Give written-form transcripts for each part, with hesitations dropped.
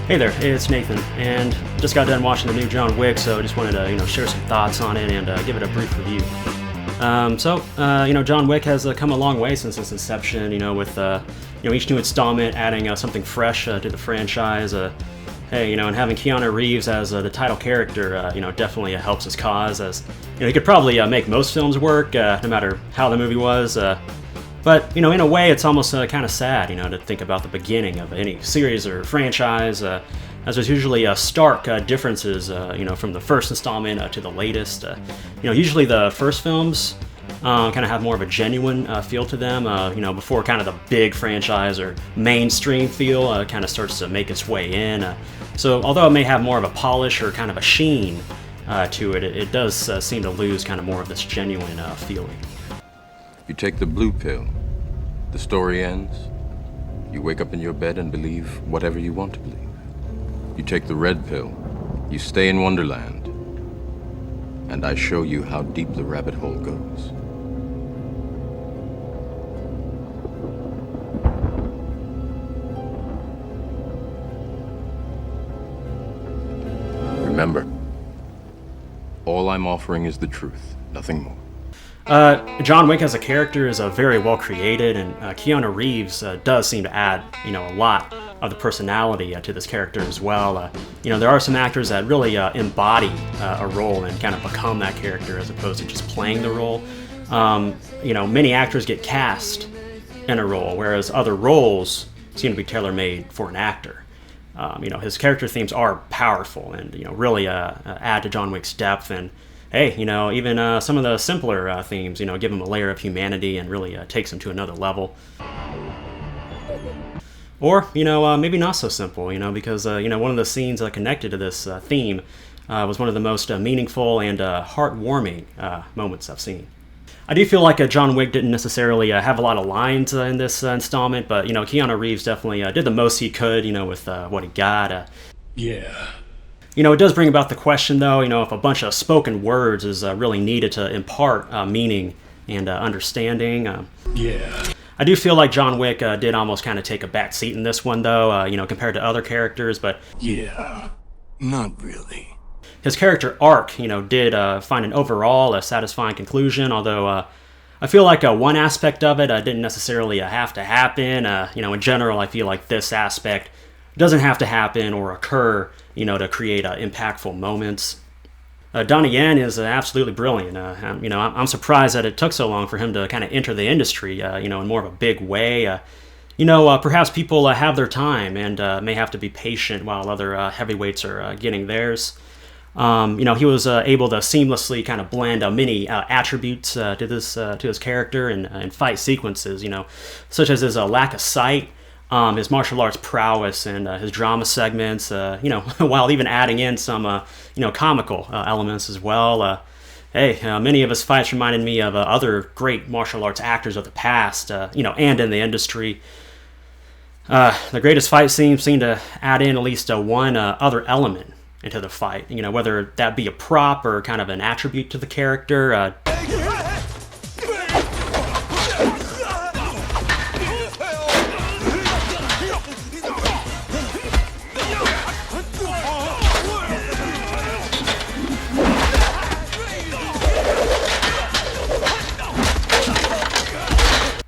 Hey there, it's Nathan, and just got done watching the new John Wick, so I just wanted to, share some thoughts on it and give it a brief review. John Wick has come a long way since its inception, with each new installment adding something fresh to the franchise. And having Keanu Reeves as the title character, definitely helps his cause, as, he could probably make most films work, no matter how the movie was. But, in a way, it's almost kind of sad, to think about the beginning of any series or franchise, as there's usually stark differences, from the first installment to the latest. Usually the first films kind of have more of a genuine feel to them, before kind of the big franchise or mainstream feel kind of starts to make its way in. So although it may have more of a polish or kind of a sheen to it, it does seem to lose kind of more of this genuine feeling. You take the blue pill, the story ends. You wake up in your bed and believe whatever you want to believe. You take the red pill, you stay in Wonderland, and I show you how deep the rabbit hole goes. Remember, all I'm offering is the truth, nothing more. John Wick as a character is very well created, and Keanu Reeves does seem to add, a lot of the personality to this character as well. There are some actors that really embody a role and kind of become that character as opposed to just playing the role. Many actors get cast in a role, whereas other roles seem to be tailor-made for an actor. His character themes are powerful and, really add to John Wick's depth. And hey, even some of the simpler themes, give him a layer of humanity and really takes him to another level. Or, maybe not so simple, because, one of the scenes connected to this theme was one of the most meaningful and heartwarming moments I've seen. I do feel like John Wick didn't necessarily have a lot of lines in this installment, but, Keanu Reeves definitely did the most he could, with what he got. Yeah. It does bring about the question, though, if a bunch of spoken words is really needed to impart meaning and understanding. Yeah. I do feel like John Wick did almost kind of take a back seat in this one, though, compared to other characters, but... Yeah, not really. His character arc, did find an overall satisfying conclusion, although I feel like one aspect of it didn't necessarily have to happen. In general, I feel like this aspect doesn't have to happen or occur, to create impactful moments. Donnie Yen is absolutely brilliant. I'm surprised that it took so long for him to kind of enter the industry, in more of a big way. Perhaps people have their time and may have to be patient while other heavyweights are getting theirs. He was able to seamlessly kind of blend many attributes to his character and fight sequences, such as his lack of sight, his martial arts prowess, and his drama segments, while even adding in some, comical elements as well. Many of his fights reminded me of other great martial arts actors of the past, and in the industry. The greatest fight scenes seem to add in at least one other element into the fight, whether that be a prop or kind of an attribute to the character.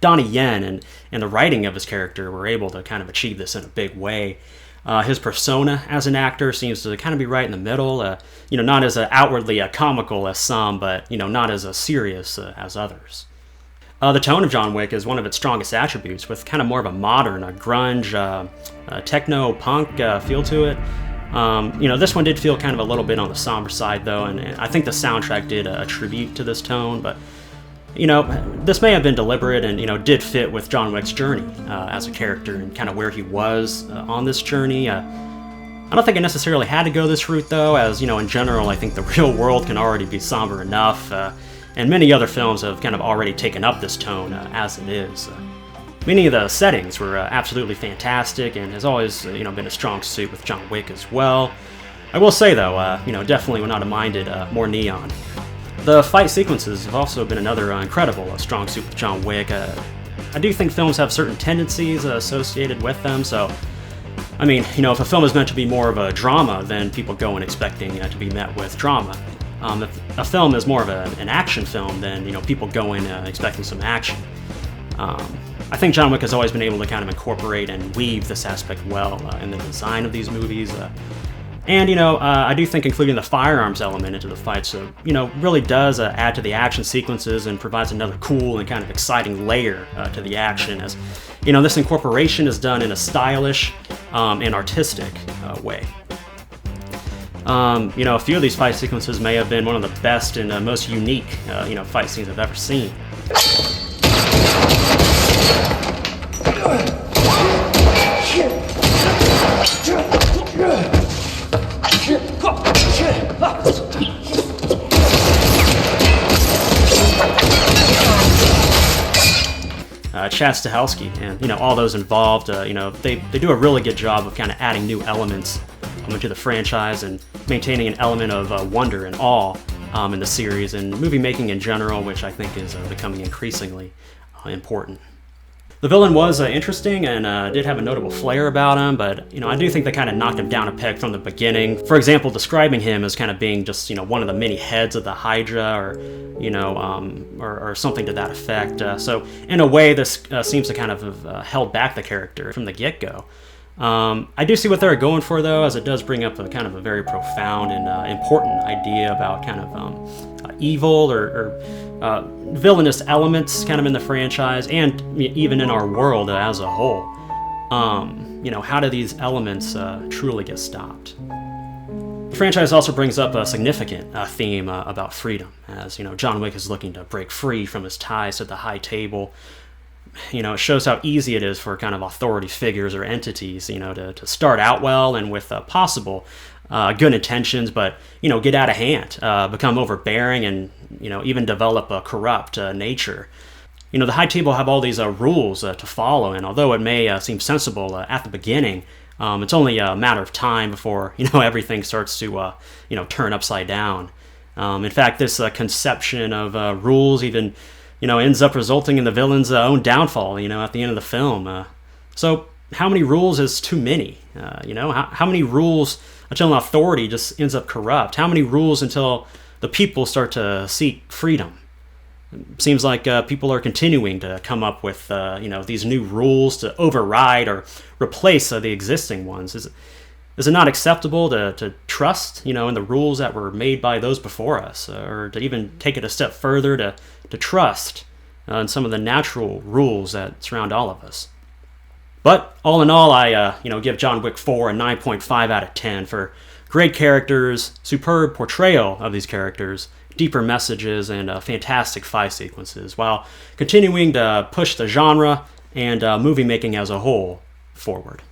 Donnie Yen and the writing of his character were able to kind of achieve this in a big way. His persona as an actor seems to kind of be right in the middle, not as outwardly comical as some, but, not as serious as others. The tone of John Wick is one of its strongest attributes, with kind of more of a modern, grunge, techno-punk feel to it. This one did feel kind of a little bit on the somber side, though, and I think the soundtrack did a tribute to this tone, but this may have been deliberate and, did fit with John Wick's journey as a character and kind of where he was on this journey. I don't think it necessarily had to go this route, though, as, in general, I think the real world can already be somber enough, and many other films have kind of already taken up this tone as it is. Many of the settings were absolutely fantastic and has always, been a strong suit with John Wick as well. I will say, though, definitely would not have minded more neon. The fight sequences have also been another incredible strong suit with John Wick. I do think films have certain tendencies associated with them, so I mean, if a film is meant to be more of a drama, then people go in expecting to be met with drama. If a film is more of an action film, then people go in expecting some action. I think John Wick has always been able to kind of incorporate and weave this aspect well in the design of these movies. I do think including the firearms element into the fights, really does add to the action sequences and provides another cool and kind of exciting layer to the action. As this incorporation is done in a stylish and artistic way. A few of these fight sequences may have been one of the best and most unique, fight scenes I've ever seen. Chad Stahelski and all those involved, they do a really good job of kind of adding new elements into the franchise and maintaining an element of wonder and awe in the series and movie making in general, which I think is becoming increasingly important. The villain was interesting and did have a notable flair about him, but I do think they kind of knocked him down a peg from the beginning. For example, describing him as kind of being just one of the many heads of the Hydra, or something to that effect. So in a way, this seems to kind of have held back the character from the get-go. I do see what they're going for, though, as it does bring up a kind of a very profound and important idea about kind of evil or villainous elements kind of in the franchise and even in our world as a whole. How do these elements truly get stopped? The franchise also brings up a significant theme about freedom, as John Wick is looking to break free from his ties to the High Table. It shows how easy it is for kind of authority figures or entities, to start out well and with possible good intentions, but get out of hand, become overbearing, and even develop a corrupt nature. The High Table have all these rules to follow, and although it may seem sensible at the beginning, it's only a matter of time before everything starts to turn upside down. In fact, this conception of rules even ends up resulting in the villain's own downfall. At the end of the film. So how many rules is too many? How many rules until an authority just ends up corrupt? How many rules until the people start to seek freedom? It seems like people are continuing to come up with these new rules to override or replace the existing ones. Is it not acceptable to trust in the rules that were made by those before us, or to even take it a step further to trust in some of the natural rules that surround all of us? But all in all, I give John Wick 4 a 9.5 out of 10 for great characters, superb portrayal of these characters, deeper messages, and fantastic fight sequences, while continuing to push the genre and movie making as a whole forward.